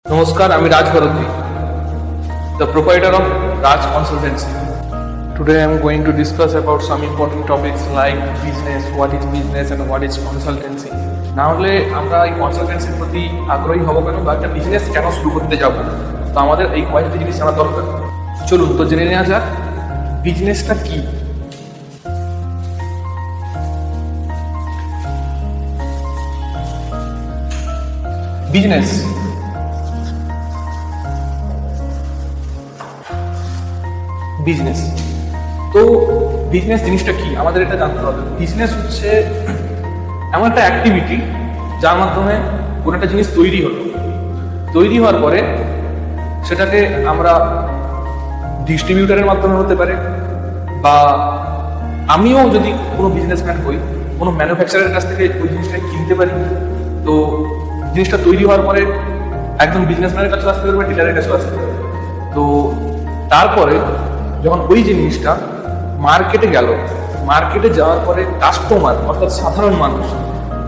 Namaskar, I'm Raj Bharati, the proprietor of Raj Consultancy. Today I'm going to discuss about some important topics like business, what is business and what is consultancy. না হলে আমরা এই কনসালটেন্সির প্রতি আগ্রহী হব কেন বা একটা বিজনেস কেন শুরু করতে যাব, তো আমাদের এই কয়েকটা জিনিস জানা দরকার। চলুন তো জেনে নেওয়া যাক বিজনেসটা কি। বিজনেস বিজনেস তো বিজনেস জিনিসটা কি আমাদের এটা জানতে হবে। বিজনেস হচ্ছে এমন একটা অ্যাক্টিভিটি যার মাধ্যমে কোনো একটা জিনিস তৈরি হওয়ার পরে সেটাকে আমরা ডিস্ট্রিবিউটারের মাধ্যমে হতে পারে, বা আমিও যদি কোনো বিজনেসম্যান হই কোনো ম্যানুফ্যাকচারের কাছ থেকে ওই জিনিসটা কিনতে পারি। তো জিনিসটা তৈরি হওয়ার পরে একদম বিজনেসম্যানের কাছে আসতে পারবে, ডিলারের কাছে আসতে পারবে। তো তারপরে যখন ওই জিনিসটা মার্কেটে গেল, মার্কেটে যাওয়ার পরে কাস্টমার অর্থাৎ সাধারণ মানুষ,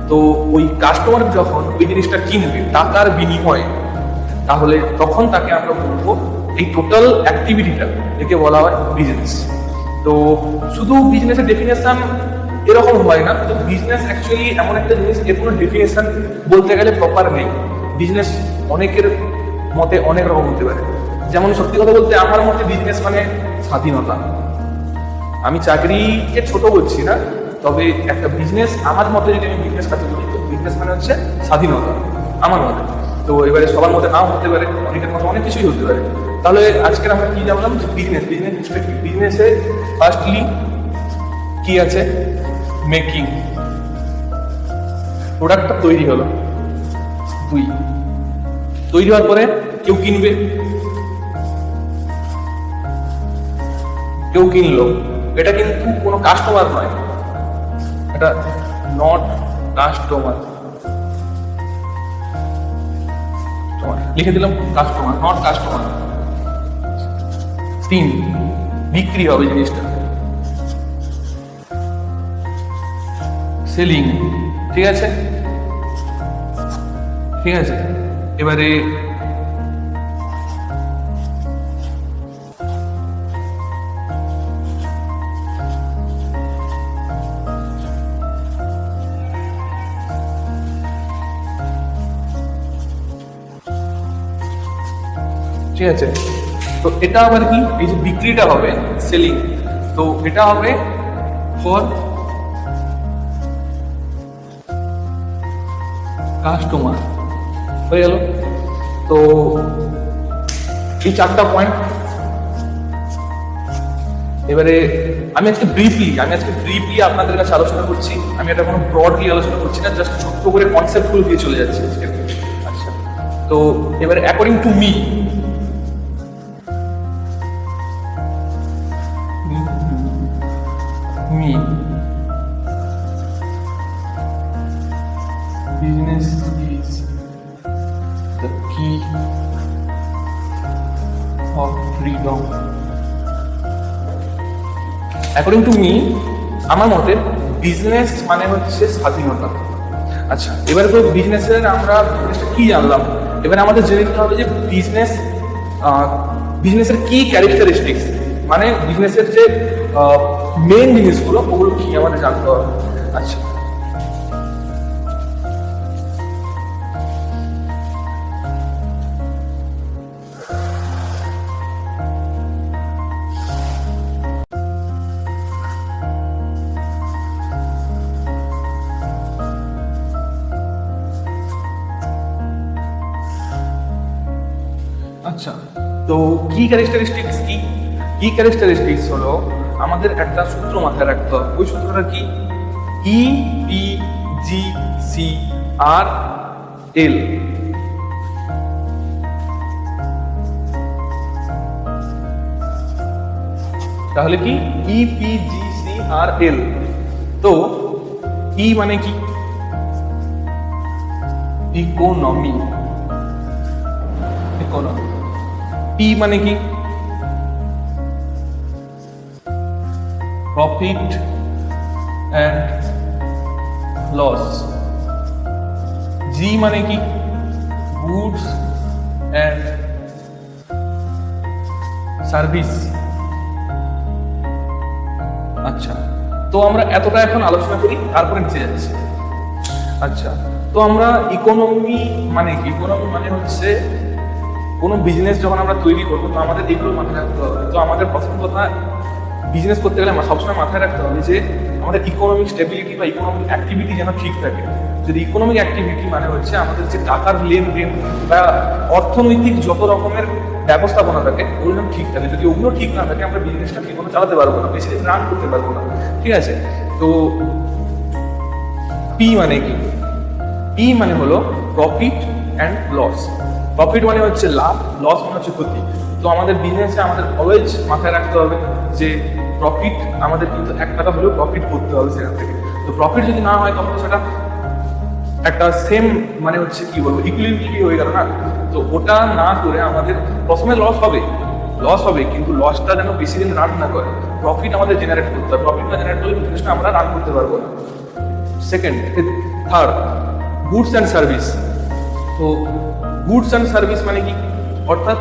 তো ওই কাস্টমার যখন ওই জিনিসটা কিনবে টাকার বিনিময়ে, তাহলে তখন তাকে আমরা বলবো এই টোটাল অ্যাক্টিভিটিটা একে বলা হয় বিজনেস। তো শুধু বিজনেসের ডেফিনেশন এরকম হয় না, তো বিজনেস অ্যাকচুয়ালি এমন একটা জিনিস এর কোনো ডেফিনেশন বলতে গেলে প্রপার নেই। বিজনেস অনেকের মতে অনেক রকম হতে পারে। যেমন সত্যি কথা বলতে আমার মতে বিজনেস মানে স্বাধীনতা। আমি চাকরিকে ছোট বলছি না, তবে একটা বিজনেস আমার মতে যদি আমি বিজনেস কাজ করি, তো বিজনেস মানে হচ্ছে স্বাধীনতা আমার মতে। তো এবারে সবার মতে নাও হতে পারে, অনেকের মতে অনেক কিছুই হতে পারে। তাহলে আজকে আমরা কি জানলাম যে বিজনেস বিজনেসে ফার্স্টলি কি আছে, মেকিং, প্রোডাক্টটা তৈরি হলো, তৈরি হওয়ার পরে কেউ কিনবে, কেউ কিনলো, এটা কিন্তু কোনো কাস্টমার নয়, এটা নট কাস্টমার, লিখে দিলাম কাস্টমার, নট কাস্টমার। 3, বিক্রি হবে জিনিসটা, সেলিং। ঠিক আছে, এবারে ঠিক আছে, তো এটা আবার কি, এই যে বিক্রিটা হবে সেলিং, তো এটা হবে ফর কাস্টমার। হয়ে গেল। তো এই 4টা পয়েন্ট। এবারে আমি আজকে ব্রিফলি আপনাদের কাছে আলোচনা করছি। আমি এটা কোনো ব্রডলি আলোচনা করছি না, জাস্ট ছোট্ট করে কনসেপ্টগুলো দিয়ে চলে যাচ্ছি আজকে। আচ্ছা, তো এবারে according to me, business is the key of freedom. According to me, আমার মতে বিজনেস মানে হচ্ছে স্বাধীনতা। আচ্ছা, এবারে তো বিজনেসের আমরা বিজনেসটা কি জানলাম, এবারে আমাদের জেনে নিতে হবে যে বিজনেসের কি ক্যারেক্টারিস্টিক্স, মানে বিজনেসের যে মেন জিনিসগুলো ওগুলো কি আমাদের জানতে হবে। আচ্ছা, আচ্ছা, তো কি ক্যারেক্টারিস্টিক্স কি ক্যারেক্টারিস্টিক্স হলো আমাদের একটা সূত্র মাথায় রাখতে হবে। ওই সূত্রটা কি, EPGCRL। তাহলে কি EPGCRL, তো ই মানে কি, ইকোনমি, পি মানে কি, প্রফিট অ্যান্ড লস। জি মানে কি, গুডস অ্যান্ড সার্ভিস। আচ্ছা, তো আমরা এতটা এখন আলোচনা করি, তারপরে নিচে যাচ্ছি। আচ্ছা, তো আমরা ইকোনমি মানে কি? ইকোনমি মানে হচ্ছে কোনো বিজনেস যখন আমরা তৈরি করবো, তো আমাদের এগুলো মাথায় রাখতে হবে। তো আমাদের প্রথম কথা, বিজনেস করতে গেলে আমরা সবসময় মাথায় রাখতে হবে যে আমাদের ইকোনমিক স্টেবিলিটি বা ইকোনমিক অ্যাক্টিভিটি যেন ঠিক থাকে। যদি ইকোনমিক অ্যাক্টিভিটি মানে হচ্ছে আমাদের যে টাকার লেনদেন বা অর্থনৈতিক যত রকমের ব্যবস্থাপনা থাকে ওগুলো যেন ঠিক থাকে। যদি ওগুলো ঠিক না থাকে আমরা বিজনেসটা ঠিকমতো চালাতে পারবো না, বেশি দিন রান করতে পারবো না। ঠিক আছে, তো পি মানে কি? পি মানে হলো প্রফিট অ্যান্ড লস। প্রফিট মানে হচ্ছে লাভ, লস মানে হচ্ছে ক্ষতি। তো আমাদের বিজনেসে আমাদের অলওয়েজ মাথায় রাখতে হবে যে প্রফিট আমাদের কিন্তু 1 টাকা হলেও প্রফিট করতে হবে সেখান থেকে। তো প্রফিট যদি না হয় তখন সেটা একটা সেম মানে হচ্ছে কি বলবো ইকুইলিব্রিয়াম হয়ে গেল না। তো ওটা না করে আমাদের প্রথমে লস হবে কিন্তু লসটা যেন বেশি দিন রান না করে। প্রফিট আমাদের জেনারেট করতে হবে, প্রফিট না জেনারেট করলে বিজনেসটা আমরা রান করতে পারবো না। Third, goods and service. তো গুডস অ্যান্ড সার্ভিস মানে কি? অর্থাৎ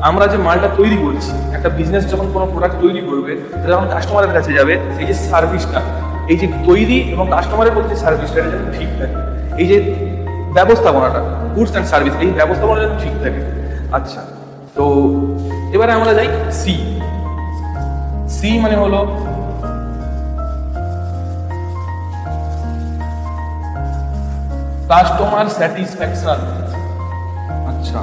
আমরা যে মালটা তৈরি করছি, একটা বিজনেস যখন কোনো প্রোডাক্ট তৈরি করবে, সেটা যখন কাস্টমারের কাছে যাবে, সেই যে সার্ভিসটা, এই যে তৈরি এবং কাস্টমারের প্রতি সার্ভিসটা এটা যেন ঠিক থাকে। এই যে ব্যবস্থাপনাটা, গুডস অ্যান্ড সার্ভিস, এই ব্যবস্থাপনা যেন ঠিক থাকে। আচ্ছা, তো এবারে আমরা যাই সি। সি মানে হলো কাস্টমার স্যাটিসফ্যাকশন। আচ্ছা,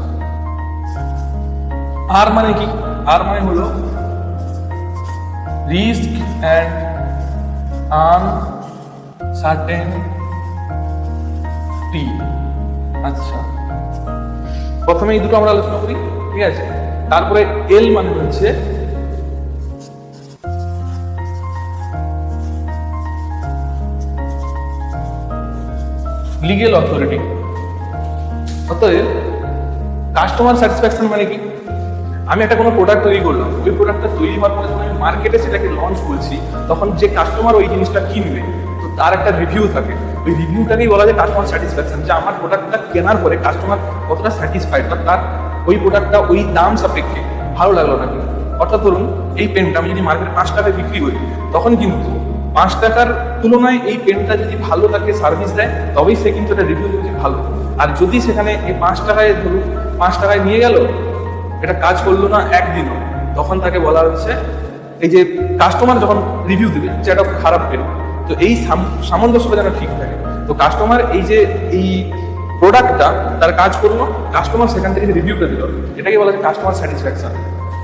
আর মানে কি? আর মানে হলো রিস্ক অ্যান্ড আনসার্টেনটি। আচ্ছা, প্রথমে এই দুটো আমরা আলোচনা করি, ঠিক আছে? তারপরে এল মানে হচ্ছে লিগেল অথরিটি। অতএব কাস্টমার স্যাটিসফ্যাকশন মানে কি? আমি একটা কোনো প্রোডাক্ট তৈরি করলাম, ওই প্রোডাক্টটা তৈরি হওয়ার পরে যখন আমি মার্কেটে সেটাকে লঞ্চ করছি, তখন যে কাস্টমার ওই জিনিসটা কিনবে, তো তার একটা রিভিউ থাকে। ওই রিভিউটাকেই বলা যায় কাস্টমার স্যাটিসফ্যাকশন, যে আমার প্রোডাক্টটা কেনার পরে কাস্টমার কতটা স্যাটিসফাইড বা তার ওই প্রোডাক্টটা ওই দাম সাপেক্ষে ভালো লাগলো নাকি। অর্থাৎ ধরুন এই পেনটা আমি যদি মার্কেটে 5 টাকায় বিক্রি করি, তখন কিন্তু 5 টাকার তুলনায় এই পেনটা যদি ভালো তাকে সার্ভিস দেয়, তবেই সে কিন্তু এটা রিভিউ দিচ্ছে ভালো। আর যদি সেখানে এই 5 টাকায় ধরুন 5 টাকায় নিয়ে গেল, এটা কাজ করলো না একদিনও, তখন তাকে বলা হচ্ছে, এই যে কাস্টমার যখন রিভিউ দেবে যে এটা খারাপ পেন, তো এই সামঞ্জস্যটা যেন ঠিক থাকে। তো কাস্টমার এই যে এই প্রোডাক্টটা তার কাজ করলো, কাস্টমার সেখান থেকে রিভিউটা দিল, এটাকে বলা যায় কাস্টমার স্যাটিসফ্যাকশন।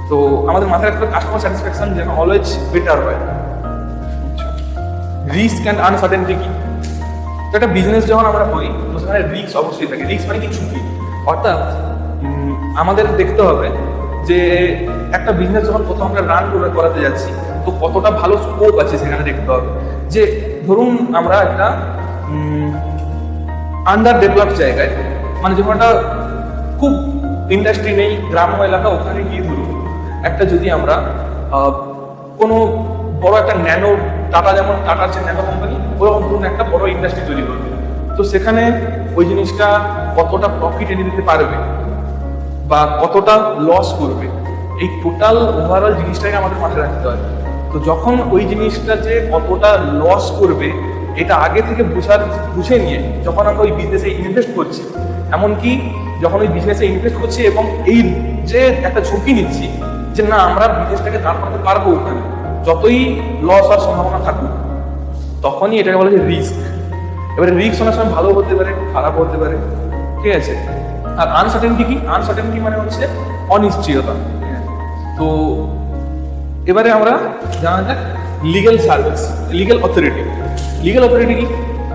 তো আমাদের মাথায় রাখতে হবে কাস্টমার স্যাটিসফ্যাকশন যেন অলওয়েজ বেটার হয়। রিস্ক অ্যান্ড আনসার্টেনটি কি? তো একটা বিজনেস যখন আমরা করি, তো সেখানে রিস্ক অবশ্যই থাকে। রিস্ক মানে কি? ঝুঁকি। অর্থাৎ আমাদের দেখতে হবে যে একটা বিজনেস যখন প্রথম আমরা রান করাতে যাচ্ছি, তো কতটা ভালো স্কোপ আছে সেখানে দেখতে হবে। যে ধরুন আমরা একটা আন্ডার ডেভেলপ জায়গায়, মানে যখন একটা খুব ইন্ডাস্ট্রি নেই, গ্রাম্য এলাকা, ওখানে গিয়ে ধরুন একটা যদি আমরা কোনো বড় একটা ন্যানো, টাটা যেমন টাটার যে ন্যানো কোম্পানি, ওরকম ধরুন একটা বড় ইন্ডাস্ট্রি তৈরি করবে, তো সেখানে ওই জিনিসটা কতটা প্রফিট এনে দিতে পারবে বা কতটা লস করবে, এই টোটাল ওভারঅল জিনিসটাকে আমাদের মাথায় রাখতে হয়। তো যখন ওই জিনিসটা যে কতটা লস করবে এটা আগে থেকে বুঝে নিয়ে যখন আমরা ওই বিজনেসে ইনভেস্ট করছি, এমনকি যখন ওই বিজনেসে ইনভেস্ট করছি এবং এই যে একটা ঝুঁকি নিচ্ছি যে না আমরা বিজনেসটাকে দাঁড় করতে পারবো ওখানে, যতই লস হওয়ার সম্ভাবনা থাকুক, তখনই এটাকে বলা যায় রিস্ক। এবারে রিস্ক অনেক সময় ভালো হতে পারে, খারাপ হতে পারে, ঠিক আছে? আর আনসার্টেনটি কি? আনসার্টেনটি মানে হচ্ছে অনিশ্চয়তা। তো এবারে আমরা জানা যাক legal service, legal authority. Legal authority কি?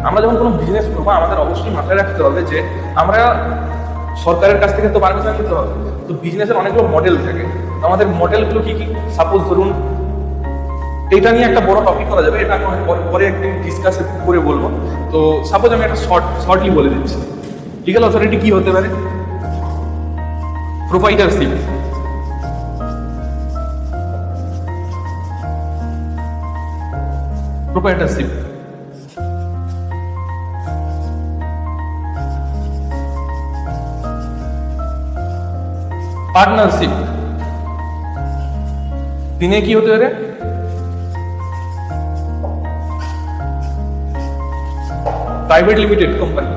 আমরা যখন কোনো বিজনেস করবো আমাদের অবশ্যই মাথায় রাখতে হবে যে আমরা সরকারের কাছ থেকে তো পারমিশন নিতে হবে। তো বিজনেসের অনেকগুলো মডেল থাকে, তো আমাদের মডেলগুলো কি কি? সাপোজ ধরুন এটা নিয়ে একটা বড় টপিক করা যাবে, এটা আমি পরে একদিন ডিসকাস করে বলবো। তো সাপোজ আমি একটা শর্টলি বলে দিচ্ছি। লিগ্যাল অথরিটি কি হতে পারে? প্রোপাইটারশিপ, প্রোপাইটারশিপ, পার্টনারশিপ, তিনে কি হতে পারে? প্রাইভেট লিমিটেড কোম্পানি,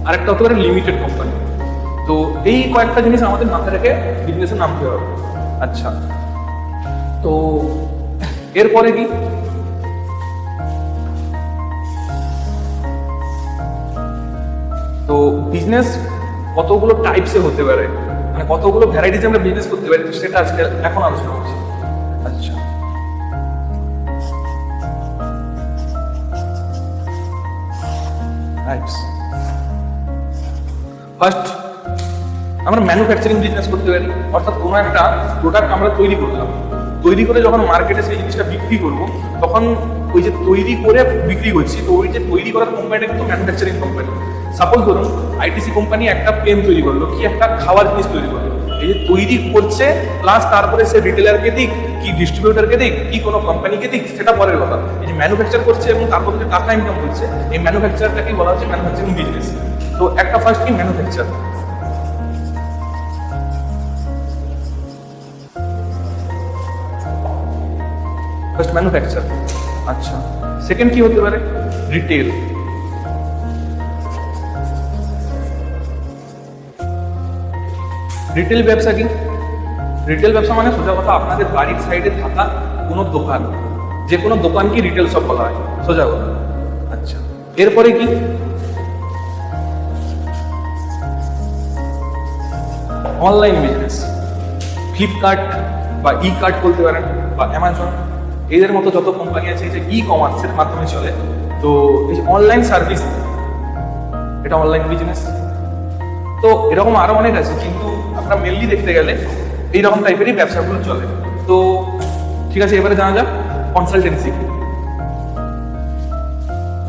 আরেকটা হতে পারে লিমিটেড কোম্পানি। তো এই কয়েকটা জিনিস আমাদের মাথায় রেখে বিজনেসের নাম দেওয়া হবে। আচ্ছা, তো এরপরে কি? তো বিজনেস কতগুলো টাইপসে হতে পারে, মানে কতগুলো ভ্যারাইটিস আমরা বিজনেস করতে পারি, তো সেটা আজকে এখন আলোচনা করছি। আচ্ছা, টাইপস। ফার্স্ট, আমরা ম্যানুফ্যাকচারিং বিজনেস করতে পারি, অর্থাৎ কোনো একটা প্রোডাক্ট আমরা তৈরি করলাম, তৈরি করে যখন মার্কেটে সেই জিনিসটা বিক্রি করব, তখন ওই যে তৈরি করে বিক্রি করছি, তো ওই যে তৈরি করার কোম্পানিটা কিন্তু ম্যানুফ্যাকচারিং কোম্পানি। সাপোজ ধরুন আইটিসি কোম্পানি একটা পেন তৈরি করলো, কি একটা খাওয়ার জিনিস তৈরি করলো, এই যে তৈরি করছে প্লাস তারপরে সে রিটেলারকে দিক কি ডিস্ট্রিবিউটারকে দিক কি কোনো কোম্পানিকে দিক, সেটা পরের কথা। এই যে ম্যানুফ্যাকচার করছে এবং তারপর যে টাকা ইনকাম করছে, এই ম্যানুফ্যাকচারটাকে বলা হচ্ছে ম্যানুফ্যাকচারিং বিজনেস। তো একটা ফার্স্ট কি ম্যানুফ্যাকচার, ফার্স্ট ম্যানুফ্যাকচার। আচ্ছা, সেকেন্ড কি হতে পারে? রিটেল। রিটেল ব্যবসা কি? রিটেল ব্যবসা মানে সোজা কথা আপনাদের বাড়ির সাইডে থাকা কোনো দোকান, যে কোনো দোকানকে রিটেল শপ বলা হয়, সোজা কথা। আচ্ছা, এরপরে কি? অনলাইন বিজনেস, ফ্লিপকার্ট বা ই কার্ট বলতে পারেন বা অ্যামাজন, এদের মতো যত কোম্পানি আছে যে ই কমার্সের মাধ্যমে চলে, তো এই যে অনলাইন সার্ভিস, এটা অনলাইন বিজনেস। তো এরকম আরো অনেক আছে, কিন্তু আমরা মেনলি দেখতে গেলে এইরকম টাইপেরই ব্যবসাগুলো চলে। তো ঠিক আছে, এবারে জানা যাক কনসালটেন্সি।